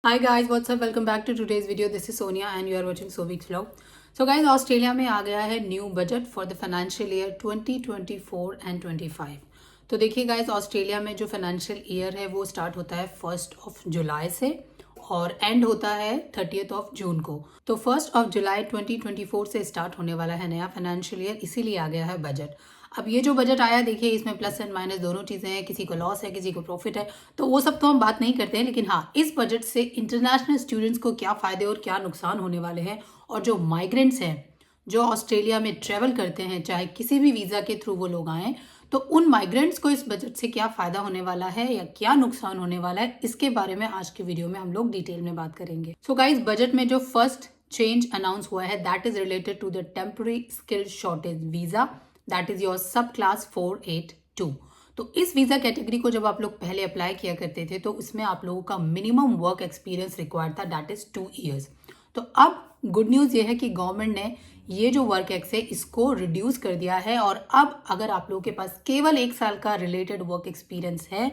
Hi guys, what's up? Welcome back to today's video. This is Sonia and you are watching Sovik's vlog. So guys, Australia में आ गया है new budget for the financial year 2024 and 25। तो देखिए guys, Australia में जो financial year है वो start होता है 1 जुलाई से और एंड होता है 30 जून को। तो 1 जुलाई 2024 से स्टार्ट होने वाला है नया फाइनेंशियल ईयर, इसीलिए आ गया है बजट। अब ये जो बजट आया, देखिए इसमें प्लस एंड माइनस दोनों चीज़ें हैं, किसी को लॉस है किसी को प्रॉफिट है, तो वो सब तो हम बात नहीं करते हैं। लेकिन हाँ, इस बजट से इंटरनेशनल स्टूडेंट्स को क्या फ़ायदे और क्या नुकसान होने वाले हैं, और जो माइग्रेंट्स हैं जो ऑस्ट्रेलिया में ट्रेवल करते हैं, चाहे किसी भी वीज़ा के थ्रू वो लोग आएँ, तो उन माइग्रेंट्स को इस बजट से क्या फ़ायदा होने वाला है या क्या नुकसान होने वाला है, इसके बारे में आज की वीडियो में हम लोग डिटेल में बात करेंगे। सो गाइस, बजट में जो फर्स्ट चेंज अनाउंस हुआ है that is related to the temporary skill shortage visa, that is your subclass 482। तो इस वीज़ा कैटेगरी को जब आप लोग पहले अप्लाई किया करते थे तो इसमें आप लोगों का मिनिमम वर्क एक्सपीरियंस रिक्वायर्ड था, दैट इज 2 ईयर्स। तो अब गुड न्यूज़ ये है कि गवर्नमेंट ने ये जो वर्क एक्स है इसको रिड्यूस कर दिया है, और अब अगर आप लोगों के पास केवल 1 साल का रिलेटेड वर्क एक्सपीरियंस है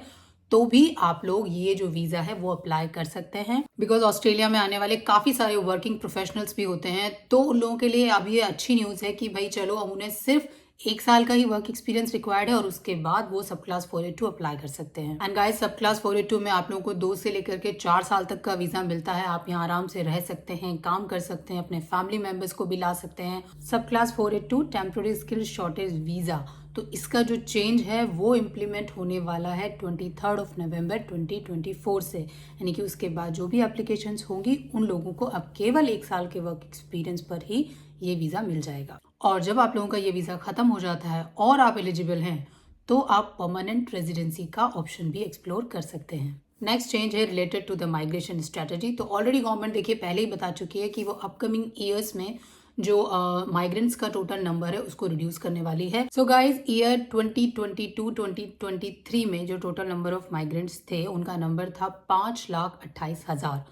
तो भी आप लोग ये जो वीज़ा है वो अप्लाई कर सकते हैं। बिकॉज ऑस्ट्रेलिया में आने वाले काफ़ी सारे वर्किंग प्रोफेशनल्स भी होते हैं, तो उन लोगों के लिए अब ये अच्छी न्यूज़ है कि भाई चलो, अब उन्हें सिर्फ 1 साल का ही वर्क एक्सपीरियंस रिक्वायर्ड है और उसके बाद वो सब क्लास 482 अप्लाई कर सकते हैं। एंड गाइस, सब क्लास 482 में आप लोगों को 2 से लेकर के 4 साल तक का वीज़ा मिलता है। आप यहाँ आराम से रह सकते हैं, काम कर सकते हैं, अपने फैमिली मेम्बर्स को भी ला सकते हैं। सब class 482 temporary skill shortage visa, तो इसका जो चेंज है वो इम्प्लीमेंट होने वाला है 23 नवंबर 2024 से, यानी कि उसके बाद जो भी एप्लीकेशंस होंगी उन लोगों को अब केवल 1 साल के वर्क एक्सपीरियंस पर ही ये वीज़ा मिल जाएगा। और जब आप लोगों का ये वीज़ा ख़त्म हो जाता है और आप एलिजिबल हैं तो आप परमानेंट रेजिडेंसी का ऑप्शन भी एक्सप्लोर कर सकते हैं। नेक्स्ट चेंज है related to the migration strategy. तो ऑलरेडी गवर्नमेंट देखिए पहले ही बता चुकी है कि वो अपकमिंग ईयर्स में जो माइग्रेंट्स का टोटल नंबर है उसको रिड्यूस करने वाली है। सो गाइज, ईयर 2022-2023 में जो टोटल नंबर ऑफ माइग्रेंट्स थे उनका नंबर था 5,28,000,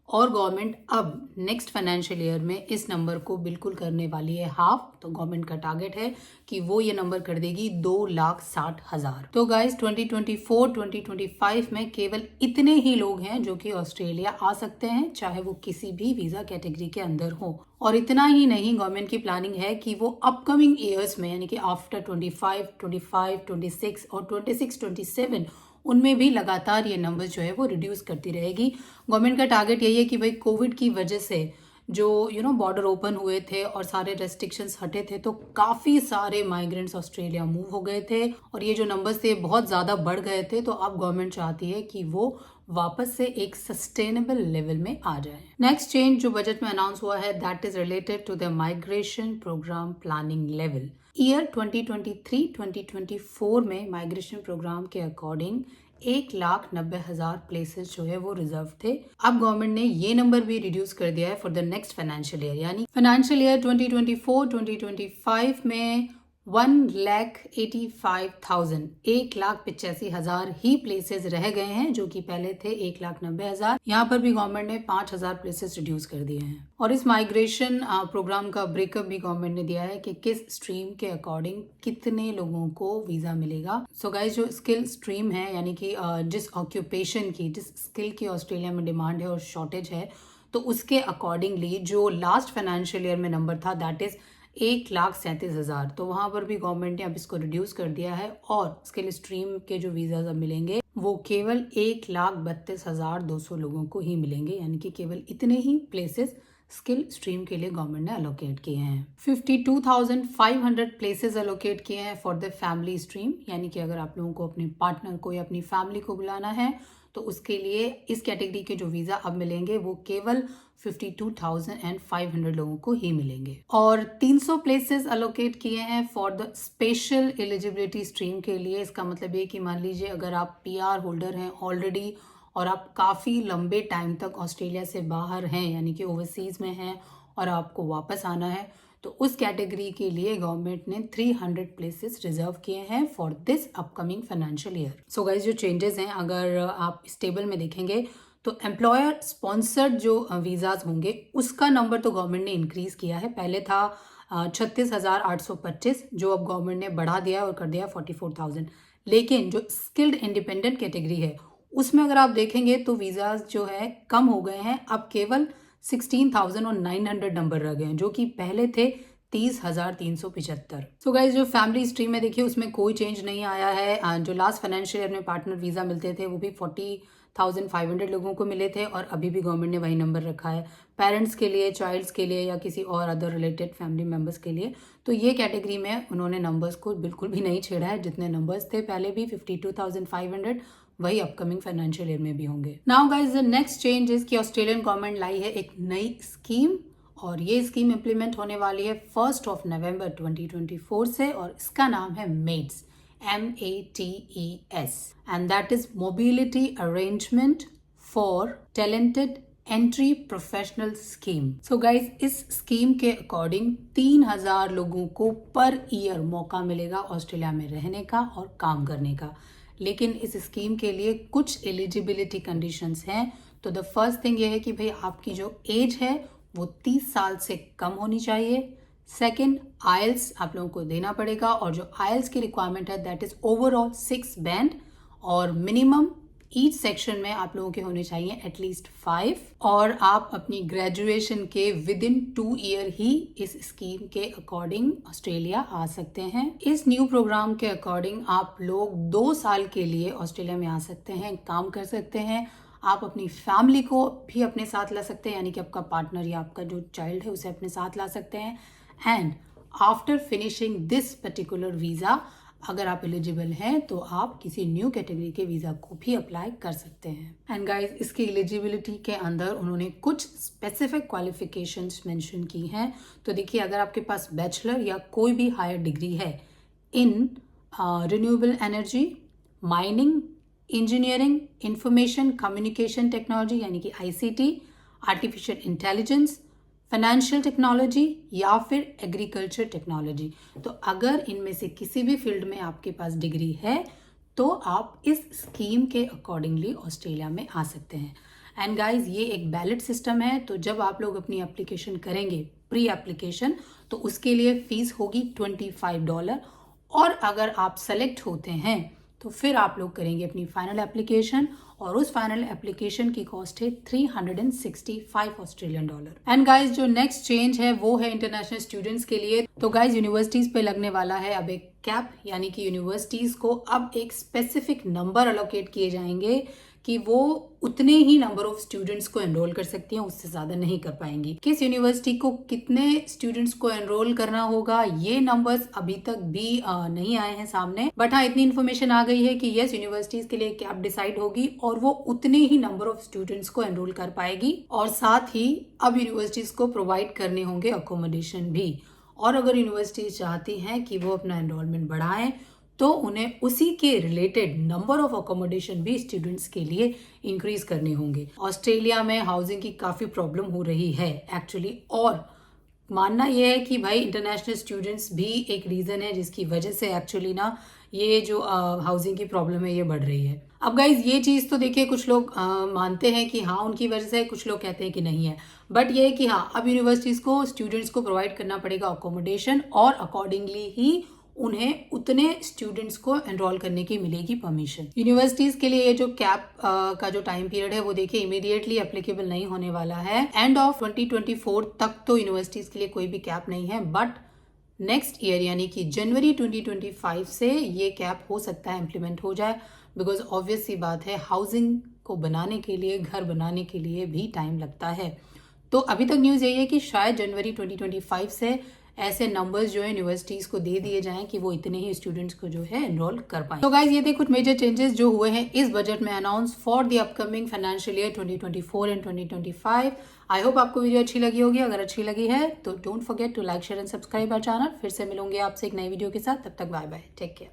और गवर्नमेंट अब नेक्स्ट फाइनेंशियल ईयर में इस नंबर को बिल्कुल करने वाली है हाफ। तो गवर्नमेंट का टारगेट है कि वो ये नंबर कर देगी 2,60,000। तो गाइज, 2024-2025 में केवल इतने ही लोग हैं जो कि ऑस्ट्रेलिया आ सकते हैं, चाहे वो किसी भी वीज़ा कैटेगरी के अंदर हो। और इतना ही नहीं, गवर्नमेंट की प्लानिंग है कि वो अपकमिंग ईयर्स में, यानी कि आफ्टर 25, 25, 26 और 26, 27, उनमें भी लगातार ये नंबर जो है वो रिड्यूस करती रहेगी। गवर्नमेंट का टारगेट यही है कि भाई कोविड की वजह से जो बॉर्डर ओपन हुए थे और सारे रेस्ट्रिक्शंस हटे थे, तो काफ़ी सारे माइग्रेंट्स ऑस्ट्रेलिया मूव हो गए थे और ये जो नंबर्स थे बहुत ज़्यादा बढ़ गए थे। तो अब गवर्नमेंट चाहती है कि वो वापस से एक सस्टेनेबल लेवल में आ जाए। नेक्स्ट चेंज जो बजट में अनाउंस हुआ है that is related to the migration program planning level. Year 2023-2024 में माइग्रेशन प्रोग्राम के अकॉर्डिंग 1,90,000 प्लेसेस जो है वो रिजर्व थे। अब गवर्नमेंट ने ये नंबर भी रिड्यूस कर दिया है for the next financial year, यानी फाइनेंशियल ईयर 2024-2025 में 1,85,000 1,85,000 ही प्लेसेस रह गए हैं, जो कि पहले थे 1,90,000। यहाँ पर भी गवर्नमेंट ने 5,000 प्लेसेस रिड्यूस कर दिए हैं। और इस माइग्रेशन प्रोग्राम का ब्रेकअप भी गवर्नमेंट ने दिया है कि किस स्ट्रीम के अकॉर्डिंग कितने लोगों को वीज़ा मिलेगा। सो गाइस, जो स्किल स्ट्रीम है, यानी कि जिस ऑक्यूपेशन की, जिस स्किल की ऑस्ट्रेलिया में डिमांड है और शॉर्टेज है, तो उसके अकॉर्डिंगली जो लास्ट फाइनेंशियल ईयर में नंबर था दैट इज 1,37,000, तो वहाँ पर भी गवर्नमेंट ने अब इसको रिड्यूस कर दिया है और स्किल स्ट्रीम के जो वीज़ा अब मिलेंगे वो केवल 1,32,200 लोगों को ही मिलेंगे, यानी कि केवल इतने ही प्लेसेस स्किल स्ट्रीम के लिए गवर्नमेंट ने अलोकेट किए हैं। 52,500 प्लेसेस अलोकेट किए हैं फॉर द फैमिली स्ट्रीम, यानी कि अगर आप लोगों को अपने पार्टनर को या अपनी फैमिली को बुलाना है तो उसके लिए इस कैटेगरी के जो वीज़ा अब मिलेंगे वो केवल 52,500 लोगों को ही मिलेंगे। और 300 प्लेसेस अलोकेट किए हैं for the special eligibility stream के लिए। इसका मतलब ये कि मान लीजिए अगर आप पीआर होल्डर हैं ऑलरेडी और आप काफ़ी लंबे टाइम तक ऑस्ट्रेलिया से बाहर हैं, यानी कि ओवरसीज़ में हैं और आपको वापस आना है, तो उस कैटेगरी के लिए गवर्नमेंट ने 300 प्लेसेस रिजर्व किए हैं for this upcoming financial year. So guys, जो चेंजेस हैं अगर आप इस टेबल में देखेंगे तो एम्प्लॉयर स्पॉन्सर्ड जो वीज़ाज होंगे उसका नंबर तो गवर्नमेंट ने इंक्रीज़ किया है। पहले था 36,825, जो अब गवर्नमेंट ने बढ़ा दिया और कर दिया 44,000। लेकिन जो स्किल्ड इंडिपेंडेंट कैटेगरी है उसमें अगर आप देखेंगे तो वीज़ाज जो है कम हो गए हैं, अब केवल 16,900 नंबर रह गए हैं, जो कि पहले थे 30,375। सो गाइज जो फैमिली स्ट्रीम में देखिए उसमें कोई चेंज नहीं आया है। जो लास्ट फाइनेंशियल ईयर में पार्टनर वीज़ा मिलते थे वो भी 40,500 लोगों को मिले थे और अभी भी गवर्नमेंट ने वही नंबर रखा है पेरेंट्स के लिए, चाइल्ड्स के लिए या किसी और अदर रिलेटेड फैमिली मेम्बर्स के लिए। तो ये कैटेगरी में उन्होंने नंबर्स को बिल्कुल भी नहीं छेड़ा है, जितने नंबर्स थे पहले भी 52,500 वही अपकमिंग फाइनेंशियल ईयर में भी होंगे। Now guys the next change is कि ऑस्ट्रेलियन गवर्नमेंट लाई है एक नई स्कीम और ये स्कीम इम्प्लीमेंट होने वाली है 1 नवंबर 2024 से और इसका नाम है METES, METES, and that is mobility arrangement for talented entry professional scheme. So guys इस स्कीम के अकॉर्डिंग 3,000 लोगों को पर ईयर मौका मिलेगा ऑस्ट्रेलिया में रहने का और काम करने का। लेकिन इस स्कीम के लिए कुछ एलिजिबिलिटी कंडीशंस हैं। तो द फर्स्ट थिंग ये है कि भाई आपकी जो एज है वो 30 साल से कम होनी चाहिए। सेकंड, आइल्स आप लोगों को देना पड़ेगा और जो आइल्स की रिक्वायरमेंट है दैट इज ओवरऑल 6 बैंड और मिनिमम ईच सेक्शन में आप लोगों के होने चाहिए एटलीस्ट 5 और आप अपनी ग्रेजुएशन के विद इन 2 ईयर ही इस स्कीम के अकॉर्डिंग ऑस्ट्रेलिया आ सकते हैं। इस न्यू प्रोग्राम के अकॉर्डिंग आप लोग 2 साल के लिए ऑस्ट्रेलिया में आ सकते हैं, काम कर सकते हैं। आप अपनी फैमिली को भी अपने साथ ला सकते हैं, यानी कि आपका पार्टनर या आपका जो चाइल्ड है उसे अपने साथ ला सकते हैं। And after finishing this particular visa अगर आप एलिजिबल हैं तो आप किसी न्यू कैटेगरी के वीज़ा को भी अप्लाई कर सकते हैं। एंड गाइज इसकी एलिजिबिलिटी के अंदर उन्होंने कुछ स्पेसिफिक क्वालिफिकेशंस मेंशन की हैं। तो देखिए अगर आपके पास बैचलर या कोई भी हायर डिग्री है in renewable energy, mining, engineering, information communication technology यानी कि ICT, artificial intelligence, financial technology या फिर एग्रीकल्चर टेक्नोलॉजी, तो अगर इनमें से किसी भी फील्ड में आपके पास डिग्री है तो आप इस स्कीम के अकॉर्डिंगली ऑस्ट्रेलिया में आ सकते हैं। एंड गाइज ये एक बैलेट सिस्टम है, तो जब आप लोग अपनी एप्लीकेशन करेंगे प्री एप्लीकेशन तो उसके लिए फीस होगी $25 और अगर आप सेलेक्ट होते हैं तो फिर आप लोग करेंगे अपनी फाइनल एप्लीकेशन और उस फाइनल एप्लीकेशन की कॉस्ट है $365। एंड गाइज जो नेक्स्ट चेंज है वो है इंटरनेशनल स्टूडेंट्स के लिए। तो गाइज यूनिवर्सिटीज पे लगने वाला है अब एक कैप, यानी कि यूनिवर्सिटीज को अब एक स्पेसिफिक नंबर अलोकेट किए जाएंगे कि वो उतने ही नंबर ऑफ स्टूडेंट्स को एनरोल कर सकती हैं, उससे ज़्यादा नहीं कर पाएंगी। किस यूनिवर्सिटी को कितने स्टूडेंट्स को एनरोल करना होगा ये नंबर्स अभी तक भी नहीं आए हैं सामने, बट हाँ इतनी इन्फॉर्मेशन आ गई है कि यस यूनिवर्सिटीज के लिए कैप डिसाइड होगी और वो उतने ही नंबर ऑफ स्टूडेंट्स को एनरोल कर पाएगी और साथ ही अब यूनिवर्सिटीज को प्रोवाइड करने होंगे अकोमोडेशन भी। और अगर यूनिवर्सिटीज चाहती हैं कि वो अपना एनरोलमेंट बढ़ाएं तो उन्हें उसी के रिलेटेड नंबर ऑफ अकोमोडेशन भी स्टूडेंट्स के लिए इंक्रीज करने होंगे। ऑस्ट्रेलिया में हाउसिंग की काफ़ी प्रॉब्लम हो रही है एक्चुअली, और मानना यह है कि भाई इंटरनेशनल स्टूडेंट्स भी एक रीज़न है जिसकी वजह से एक्चुअली ना ये जो हाउसिंग की प्रॉब्लम है ये बढ़ रही है। अब गाइज ये चीज़ तो देखिए कुछ लोग मानते हैं कि हाँ उनकी वजह से, कुछ लोग कहते हैं कि नहीं है, बट ये है कि हाँ अब यूनिवर्सिटीज़ को स्टूडेंट्स को प्रोवाइड करना पड़ेगा अकोमोडेशन और अकॉर्डिंगली ही उन्हें उतने स्टूडेंट्स को एनरोल करने की मिलेगी परमिशन। यूनिवर्सिटीज के लिए ये जो कैप का जो टाइम पीरियड है वो देखिए इमीडिएटली एप्लीकेबल नहीं होने वाला है। एंड ऑफ 2024 तक तो यूनिवर्सिटीज के लिए कोई भी कैप नहीं है, बट नेक्स्ट ईयर यानी कि जनवरी 2025 से ये कैप हो सकता है इम्प्लीमेंट हो जाए, बिकॉज ऑब्वियस सी बात है हाउसिंग को बनाने के लिए, घर बनाने के लिए भी टाइम लगता है। तो अभी तक न्यूज़ यही है कि शायद जनवरी 2025 से ऐसे नंबर्स जो है यूनिवर्सिटीज को दे दिए जाएं कि वो इतने ही स्टूडेंट्स को जो है एनरोल कर पाए। तो गाइज ये थे कुछ मेजर चेंजेस जो हुए हैं इस बजट में announce for the upcoming financial year 2024 and 2025। I hope आपको वीडियो अच्छी लगी होगी। अगर अच्छी लगी है तो don't forget to like, share and subscribe our channel. फिर से मिलूंगे आपसे एक नई वीडियो के साथ, तब तक बाय बाय, टेक केयर।